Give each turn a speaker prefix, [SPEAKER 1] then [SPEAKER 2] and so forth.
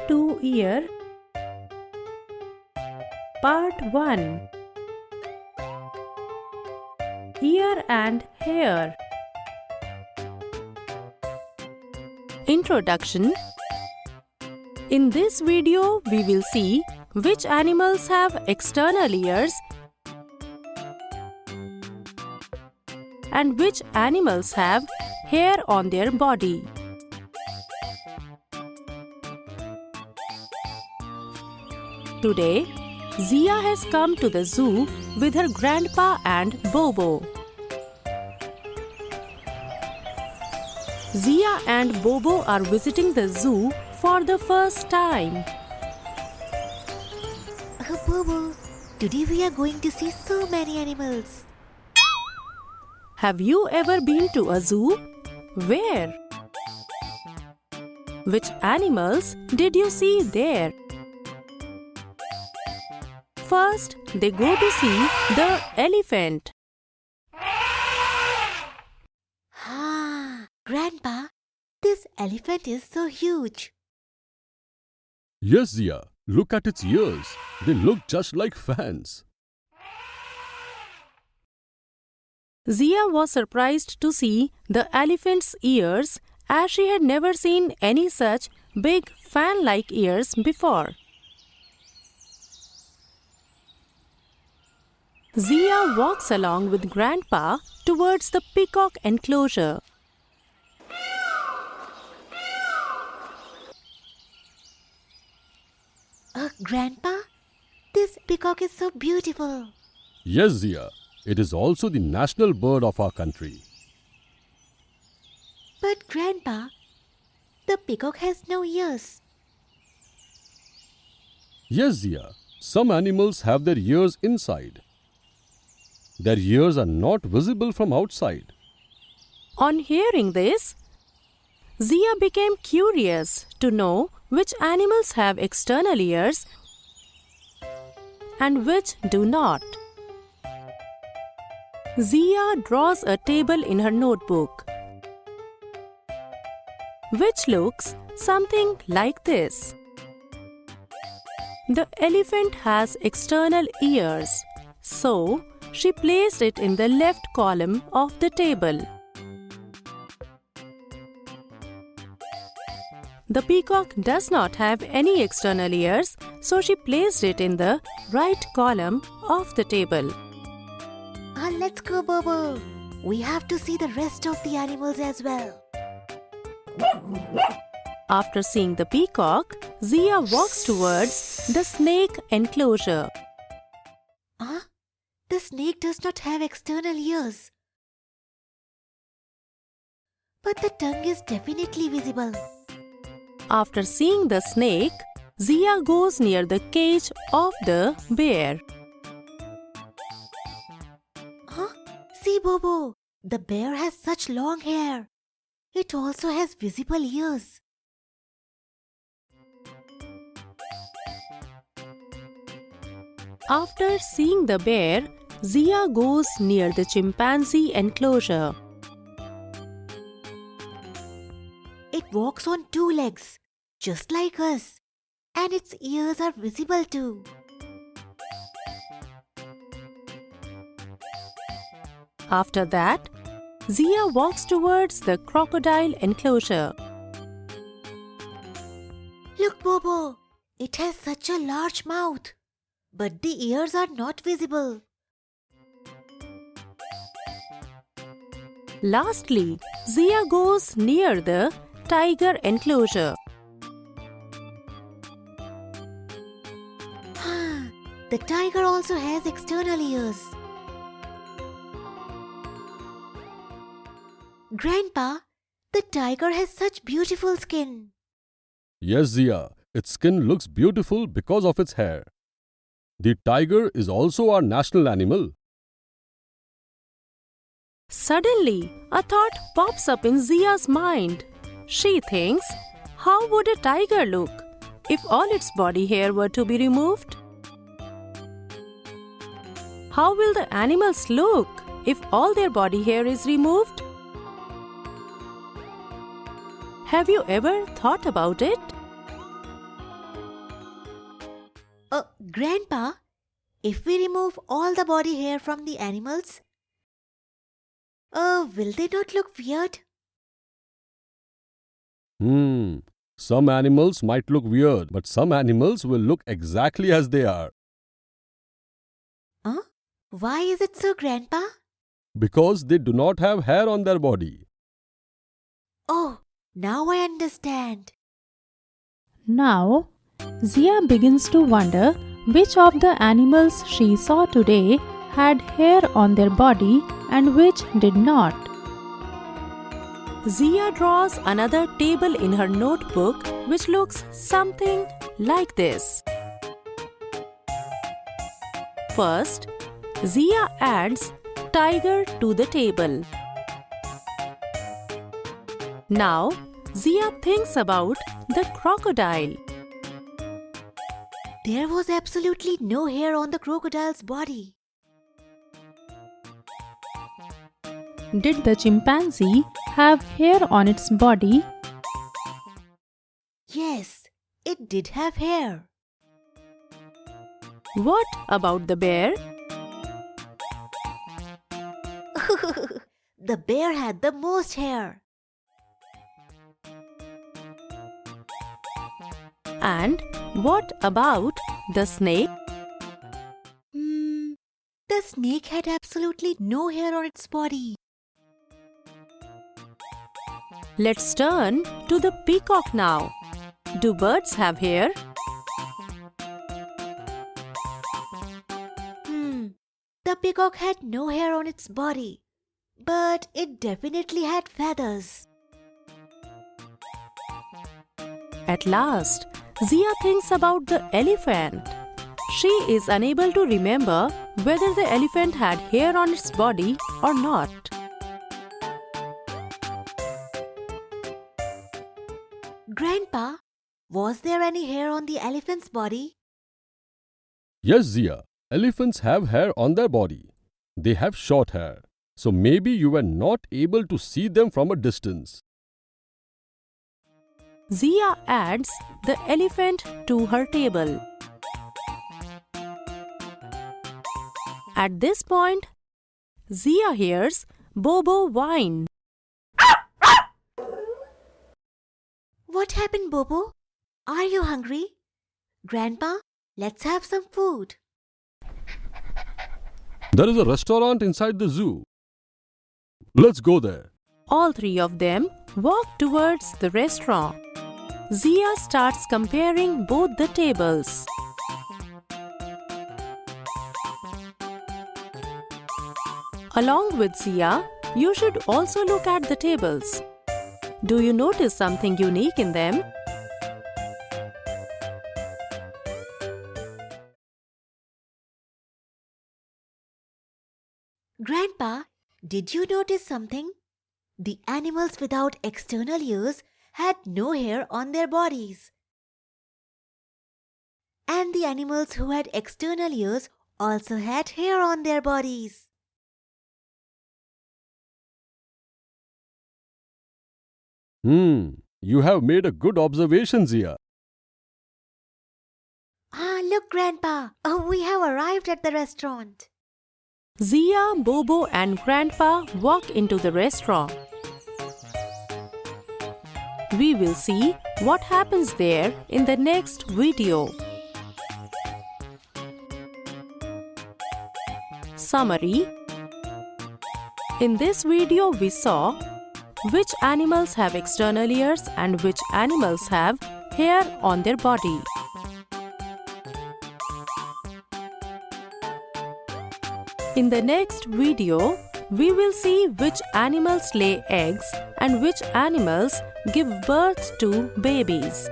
[SPEAKER 1] to Ear Part 1. Ear and Hair. Introduction. In this video, we will see which animals have external ears and which animals have hair on their body. Today, Zia has come to the zoo with her grandpa and Bobo. Zia and Bobo are visiting the zoo for the first time.
[SPEAKER 2] Oh, Bobo, today we are going to see so many animals.
[SPEAKER 1] Have you ever been to a zoo? Where? Which animals did you see there? First, they go to see the elephant.
[SPEAKER 2] Ah, Grandpa, this elephant is so huge.
[SPEAKER 3] Yes, Zia. Look at its ears. They look just like fans.
[SPEAKER 1] Zia was surprised to see the elephant's ears as she had never seen any such big fan-like ears before. Zia walks along with Grandpa towards the peacock enclosure.
[SPEAKER 2] Grandpa, this peacock is so beautiful.
[SPEAKER 3] Yes, Zia. It is also the national bird of our country.
[SPEAKER 2] But Grandpa, the peacock has no ears.
[SPEAKER 3] Yes, Zia. Some animals have their ears inside. Their ears are not visible from outside.
[SPEAKER 1] On hearing this, Zia became curious to know which animals have external ears and which do not. Zia draws a table in her notebook, which looks something like this. The elephant has external ears, so she placed it in the left column of the table. The peacock does not have any external ears, so she placed it in the right column of the table.
[SPEAKER 2] Let's go, Bobo. We have to see the rest of the animals as well.
[SPEAKER 1] After seeing the peacock, Zia walks towards the snake enclosure.
[SPEAKER 2] The snake does not have external ears. But the tongue is definitely visible.
[SPEAKER 1] After seeing the snake, Zia goes near the cage of the bear.
[SPEAKER 2] See, Bobo, the bear has such long hair. It also has visible ears.
[SPEAKER 1] After seeing the bear, Zia goes near the chimpanzee enclosure.
[SPEAKER 2] It walks on two legs, just like us, and its ears are visible too.
[SPEAKER 1] After that, Zia walks towards the crocodile enclosure.
[SPEAKER 2] Look, Bobo, it has such a large mouth, but the ears are not visible.
[SPEAKER 1] Lastly, Zia goes near the tiger enclosure.
[SPEAKER 2] The tiger also has external ears. Grandpa, the tiger has such beautiful skin.
[SPEAKER 3] Yes, Zia. Its skin looks beautiful because of its hair. The tiger is also our national animal.
[SPEAKER 1] Suddenly, a thought pops up in Zia's mind. She thinks, how would a tiger look if all its body hair were to be removed? How will the animals look if all their body hair is removed? Have you ever thought about it?
[SPEAKER 2] Grandpa, if we remove all the body hair from the animals, will they not look weird?
[SPEAKER 3] Some animals might look weird, but some animals will look exactly as they are.
[SPEAKER 2] Why is it so, Grandpa?
[SPEAKER 3] Because they do not have hair on their body.
[SPEAKER 2] Oh, now I understand.
[SPEAKER 1] Now, Zia begins to wonder which of the animals she saw today had hair on their body and which did not. Zia draws another table in her notebook which looks something like this. First, Zia adds tiger to the table. Now, Zia thinks about the crocodile.
[SPEAKER 2] There was absolutely no hair on the crocodile's body.
[SPEAKER 1] Did the chimpanzee have hair on its body?
[SPEAKER 2] Yes, it did have hair.
[SPEAKER 1] What about the bear?
[SPEAKER 2] The bear had the most hair.
[SPEAKER 1] And what about the snake?
[SPEAKER 2] The snake had absolutely no hair on its body.
[SPEAKER 1] Let's turn to the peacock now. Do birds have hair?
[SPEAKER 2] The peacock had no hair on its body, but it definitely had feathers.
[SPEAKER 1] At last, Zia thinks about the elephant. She is unable to remember whether the elephant had hair on its body or not.
[SPEAKER 2] Grandpa, was there any hair on the elephant's body?
[SPEAKER 3] Yes, Zia. Elephants have hair on their body. They have short hair, so maybe you were not able to see them from a distance.
[SPEAKER 1] Zia adds the elephant to her table. At this point, Zia hears Bobo whine.
[SPEAKER 2] What happened, Bobo? Are you hungry? Grandpa, let's have some food.
[SPEAKER 3] There is a restaurant inside the zoo. Let's go there.
[SPEAKER 1] All three of them walk towards the restaurant. Zia starts comparing both the tables. Along with Zia, you should also look at the tables. Do you notice something unique in them?
[SPEAKER 2] Grandpa, did you notice something? The animals without external ears had no hair on their bodies. And the animals who had external ears also had hair on their bodies.
[SPEAKER 3] You have made a good observation, Zia.
[SPEAKER 2] Look, Grandpa, we have arrived at the restaurant.
[SPEAKER 1] Zia, Bobo and Grandpa walk into the restaurant. We will see what happens there in the next video. Summary. In this video we saw which animals have external ears and which animals have hair on their body. In the next video, we will see which animals lay eggs and which animals give birth to babies.